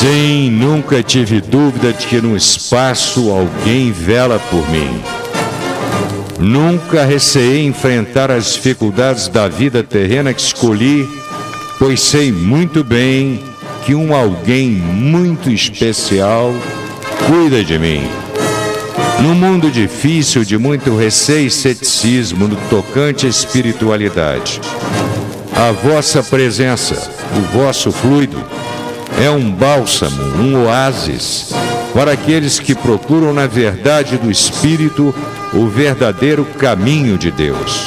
Sim, nunca tive dúvida de que no espaço alguém vela por mim. Nunca receei enfrentar as dificuldades da vida terrena que escolhi, pois sei muito bem que um alguém muito especial cuida de mim. Num mundo difícil, de muito receio e ceticismo no tocante à espiritualidade, a vossa presença, o vosso fluido, é um bálsamo, um oásis para aqueles que procuram na verdade do Espírito o verdadeiro caminho de Deus.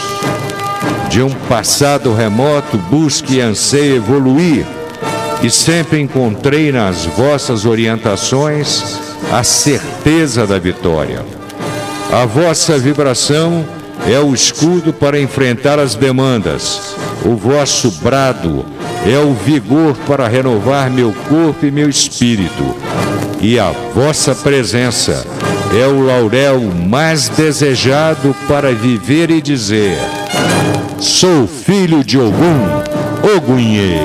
De um passado remoto busque e anseie evoluir, e sempre encontrei nas vossas orientações a certeza da vitória. A vossa vibração é o escudo para enfrentar as demandas. O vosso brado é o vigor para renovar meu corpo e meu espírito. E a vossa presença é o laurel mais desejado para viver e dizer: sou filho de Ogum, Ogunhê.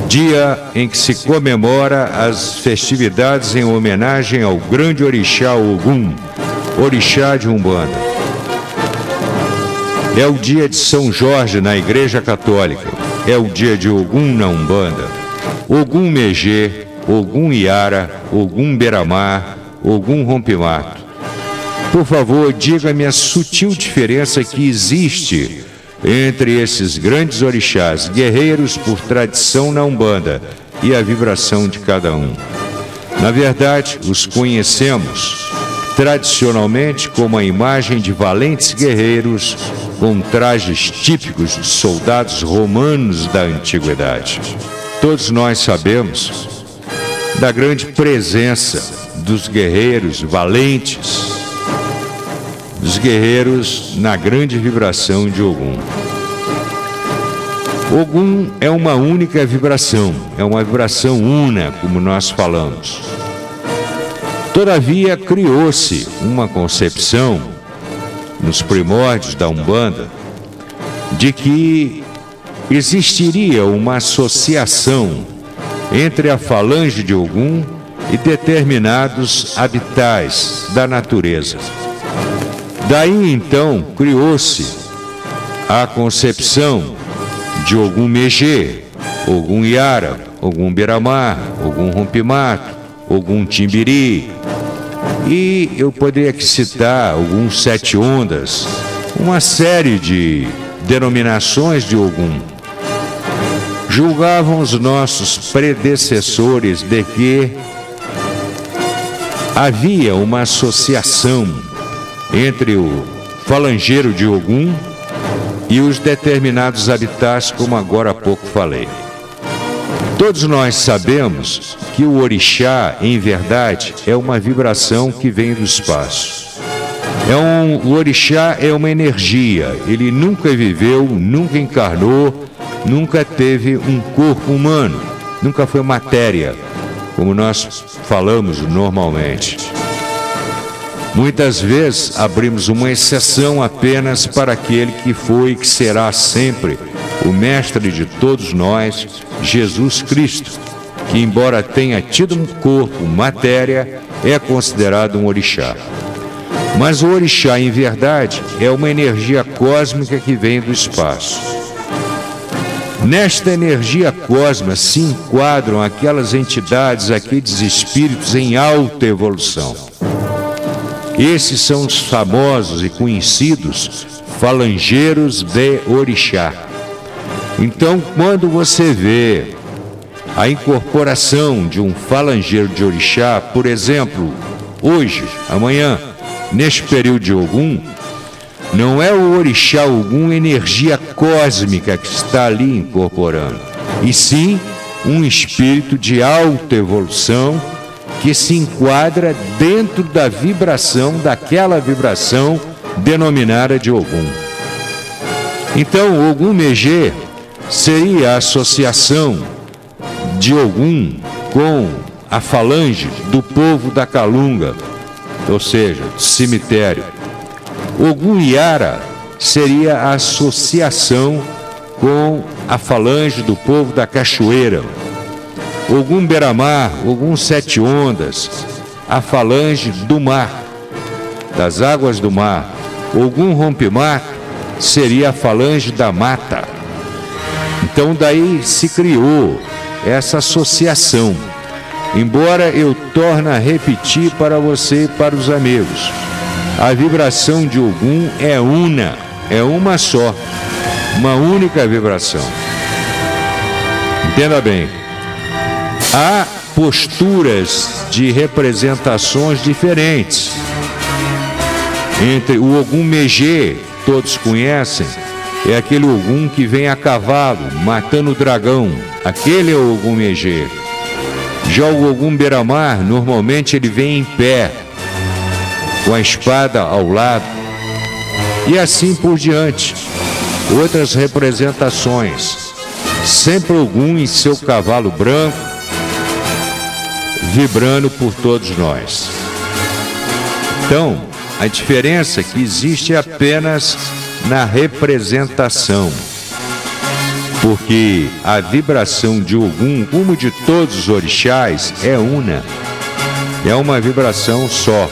Dia em que se comemora as festividades em homenagem ao grande orixá Ogum, orixá de Umbanda. É o dia de São Jorge na Igreja Católica, é o dia de Ogum na Umbanda. Ogum Megê, Ogum Iara, Ogum Beramar, Ogum Rompimato. Por favor, diga-me a sutil diferença que existe entre esses grandes orixás, guerreiros por tradição na Umbanda, e a vibração de cada um. Na verdade, os conhecemos tradicionalmente como a imagem de valentes guerreiros com trajes típicos de soldados romanos da antiguidade. Todos nós sabemos da grande presença dos guerreiros valentes, dos guerreiros na grande vibração de Ogum. Ogum é uma única vibração, é uma vibração una, como nós falamos. Todavia, criou-se uma concepção, nos primórdios da Umbanda, de que existiria uma associação entre a falange de Ogum e determinados habitais da natureza. Daí então criou-se a concepção de Ogum Megê, Ogum Iara, Ogum Beramar, Ogum Rompimato, Ogum Timbiri. E eu poderia aqui citar alguns sete ondas, uma série de denominações de Ogum. Julgavam os nossos predecessores de que havia uma associação entre o falangeiro de Ogum e os determinados habitats, como agora há pouco falei. Todos nós sabemos que o orixá, em verdade, é uma vibração que vem do espaço. O orixá é uma energia, ele nunca viveu, nunca encarnou, nunca teve um corpo humano, nunca foi matéria, como nós falamos normalmente. Muitas vezes abrimos uma exceção apenas para aquele que foi e que será sempre o mestre de todos nós, Jesus Cristo, que embora tenha tido um corpo, matéria, é considerado um orixá. Mas o orixá, em verdade, é uma energia cósmica que vem do espaço. Nesta energia cósmica se enquadram aquelas entidades, aqueles espíritos em alta evolução. Esses são os famosos e conhecidos falangeiros de orixá. Então, quando você vê a incorporação de um falangeiro de orixá, por exemplo, hoje, amanhã, neste período de Ogum, não é o orixá Ogum energia cósmica que está ali incorporando, e sim um espírito de alta evolução que se enquadra dentro da vibração, daquela vibração denominada de Ogum. Então, Ogum Megê seria a associação de Ogum com a falange do povo da Calunga, ou seja, do cemitério. Ogum Yara seria a associação com a falange do povo da Cachoeira. Ogum Beramar, Ogum Sete Ondas, a falange do mar, das águas do mar. Ogum Rompimar seria a falange da mata. Então daí se criou essa associação. Embora eu torne a repetir para você e para os amigos, a vibração de Ogum é una, é uma só, uma única vibração. Entenda bem, há posturas de representações diferentes. Entre o Ogum Megê, todos conhecem, é aquele Ogum que vem a cavalo, matando o dragão. Aquele é o Ogum Megê. Já o Ogum Beramar, normalmente ele vem em pé, com a espada ao lado, e assim por diante. Outras representações, sempre Ogum em seu cavalo branco, vibrando por todos nós. Então, a diferença que existe é apenas na representação, porque a vibração de Ogum, como de todos os orixás, é una, é uma vibração só.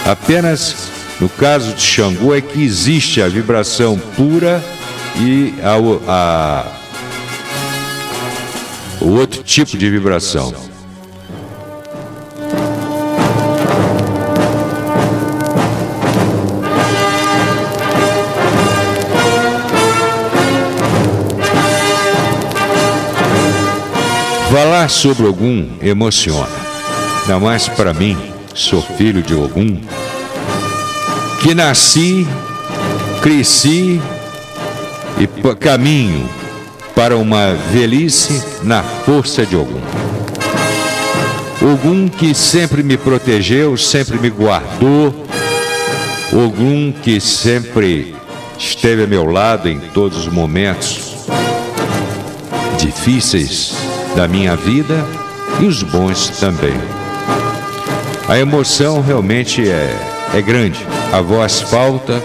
Apenas no caso de Xangô é que existe a vibração pura e o outro tipo de vibração. Falar sobre Ogum emociona, ainda mais para mim, sou filho de Ogum, que nasci, cresci e caminho para uma velhice na força de Ogum. Ogum que sempre me protegeu, sempre me guardou, Ogum que sempre esteve a meu lado em todos os momentos difíceis da minha vida e os bons também. A emoção realmente é grande. A voz falta,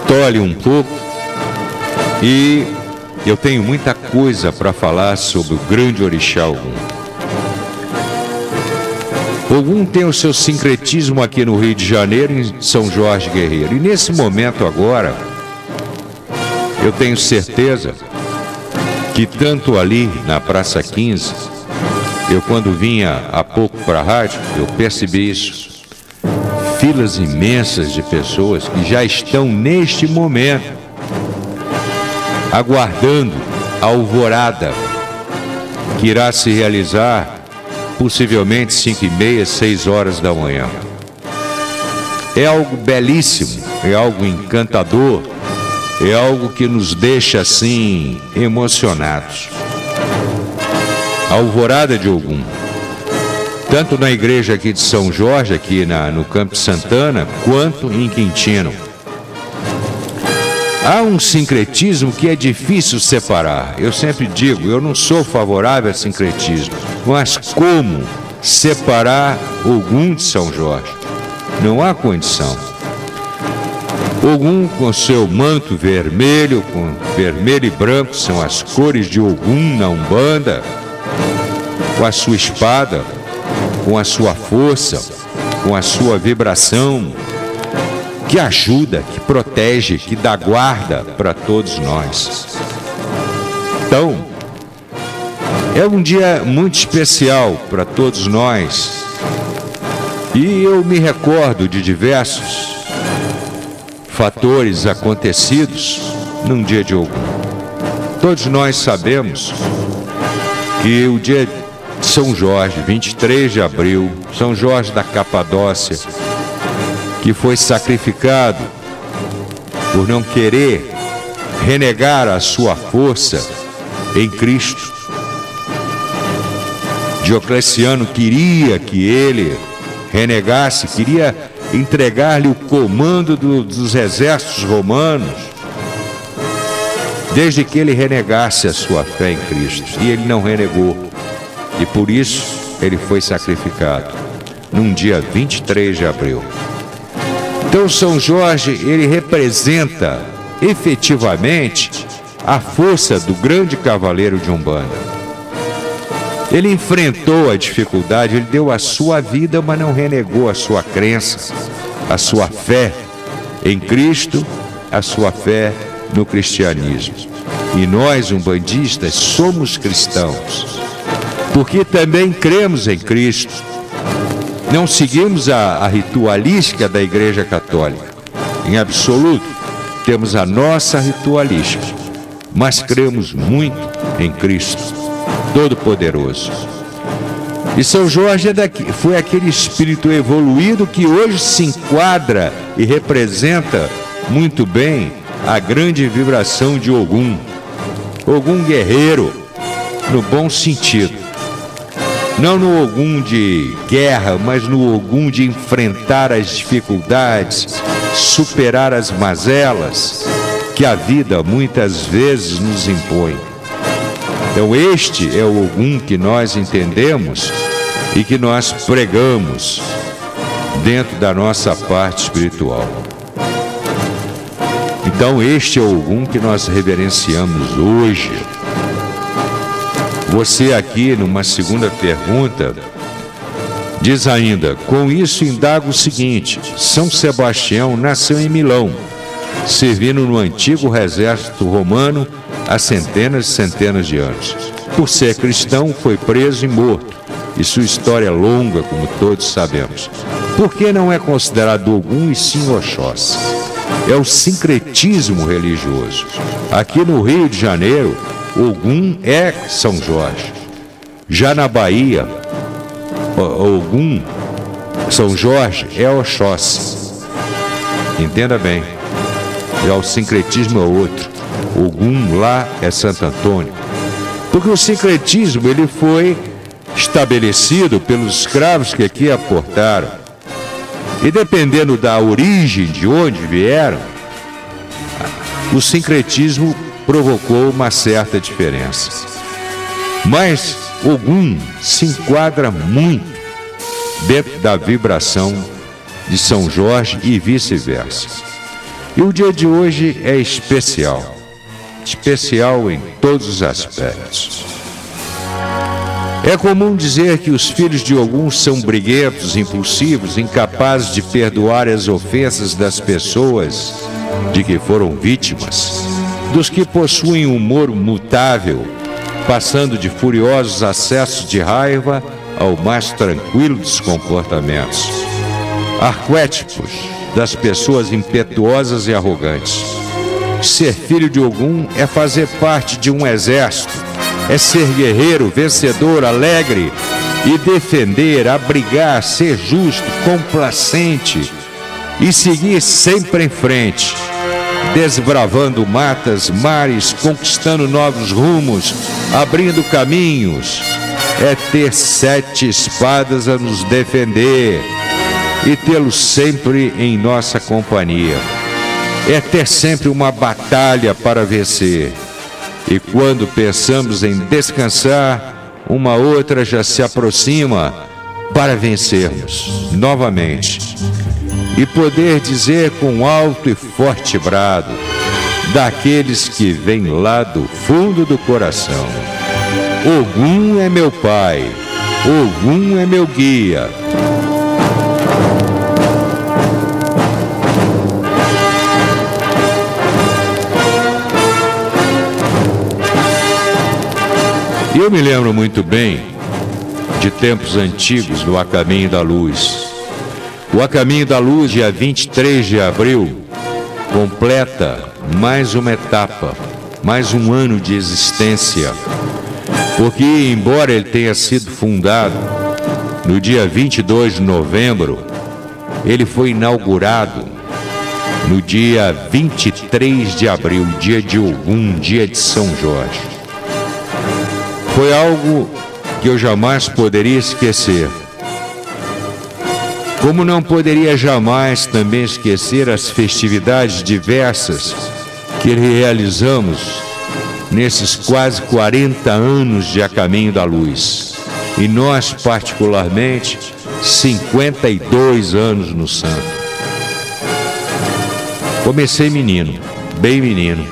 tolhe um pouco e eu tenho muita coisa para falar sobre o grande orixá Ogum. Ogum tem o seu sincretismo aqui no Rio de Janeiro, em São Jorge Guerreiro. E nesse momento agora, eu tenho certeza que tanto ali na Praça 15, eu quando vinha há pouco para a rádio, eu percebi isso. Filas imensas de pessoas que já estão neste momento aguardando a alvorada que irá se realizar possivelmente 5h30, 6 horas da manhã. É algo belíssimo, é algo encantador, é algo que nos deixa assim emocionados. A alvorada de Ogum, tanto na igreja aqui de São Jorge, aqui no Campo Santana, quanto em Quintino. Há um sincretismo que é difícil separar. Eu sempre digo, eu não sou favorável a sincretismo, mas como separar Ogum de São Jorge? Não há condição. Ogum com seu manto vermelho, com vermelho e branco, são as cores de Ogum na Umbanda, com a sua espada, com a sua força, com a sua vibração, que ajuda, que protege, que dá guarda para todos nós. Então, é um dia muito especial para todos nós. E eu me recordo de diversos fatores acontecidos num dia de Ogum. Todos nós sabemos que o dia de São Jorge, 23 de abril, São Jorge da Capadócia, que foi sacrificado por não querer renegar a sua força em Cristo. Diocleciano queria que ele renegasse, queria entregar-lhe o comando dos exércitos romanos. desde que ele renegasse a sua fé em Cristo. E ele não renegou. E por isso ele foi sacrificado num dia 23 de abril. Então São Jorge, ele representa efetivamente a força do grande cavaleiro de Umbanda. Ele enfrentou a dificuldade, ele deu a sua vida, mas não renegou a sua crença, a sua fé em Cristo, a sua fé no cristianismo. E nós, umbandistas, somos cristãos, porque também cremos em Cristo. Não seguimos a ritualística da Igreja Católica, em absoluto. Temos a nossa ritualística, mas cremos muito em Cristo Todo-Poderoso. E São Jorge foi aquele espírito evoluído que hoje se enquadra e representa muito bem a grande vibração de Ogum. Ogum guerreiro, no bom sentido. Não no Ogum de guerra, mas no Ogum de enfrentar as dificuldades, superar as mazelas que a vida muitas vezes nos impõe. Então este é o Ogum que nós entendemos e que nós pregamos dentro da nossa parte espiritual. Então este é o Ogum que nós reverenciamos hoje. Você aqui, numa segunda pergunta, diz ainda: com isso indago o seguinte: São Sebastião nasceu em Milão, servindo no antigo exército romano há centenas e centenas de anos. Por ser cristão, foi preso e morto, e sua história é longa, como todos sabemos. Por que não é considerado Ogum e sim Oxóssi? É o sincretismo religioso. Aqui no Rio de Janeiro, Ogum é São Jorge. Já na Bahia, Ogum, São Jorge, é Oxóssi. Entenda bem. Já o sincretismo é outro. Ogum lá é Santo Antônio. Porque o sincretismo ele foi estabelecido pelos escravos que aqui aportaram. E dependendo da origem, de onde vieram, o sincretismo provocou uma certa diferença. Mas Ogum se enquadra muito dentro da vibração de São Jorge e vice-versa. E o dia de hoje é especial. Especial em todos os aspectos. É comum dizer que os filhos de Ogum são briguentos, impulsivos, incapazes de perdoar as ofensas das pessoas de que foram vítimas, dos que possuem um humor mutável, passando de furiosos acessos de raiva ao mais tranquilo dos comportamentos. Arquétipos das pessoas impetuosas e arrogantes. Ser filho de Ogum é fazer parte de um exército, é ser guerreiro, vencedor, alegre e defender, abrigar, ser justo, complacente e seguir sempre em frente, desbravando matas, mares, conquistando novos rumos, abrindo caminhos. É ter 7 espadas a nos defender e tê-los sempre em nossa companhia. É ter sempre uma batalha para vencer. E quando pensamos em descansar, uma outra já se aproxima para vencermos novamente. E poder dizer com alto e forte brado, daqueles que vêm lá do fundo do coração: Ogum é meu pai, Ogum é meu guia. Eu me lembro muito bem de tempos antigos do A Caminho da Luz. O A Caminho da Luz, dia 23 de abril, completa mais uma etapa, mais um ano de existência. Porque, embora ele tenha sido fundado no dia 22 de novembro, ele foi inaugurado no dia 23 de abril, dia de Ogum, dia de São Jorge. Foi algo que eu jamais poderia esquecer. Como não poderia jamais também esquecer as festividades diversas que realizamos nesses quase 40 anos de A Caminho da Luz. E nós, particularmente, 52 anos no santo. Comecei menino, bem menino.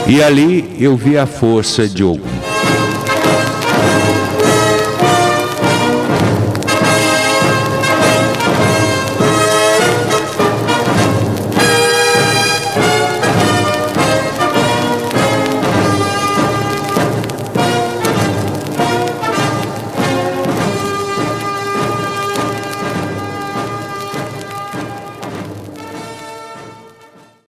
E ali eu vi a força de Ogum.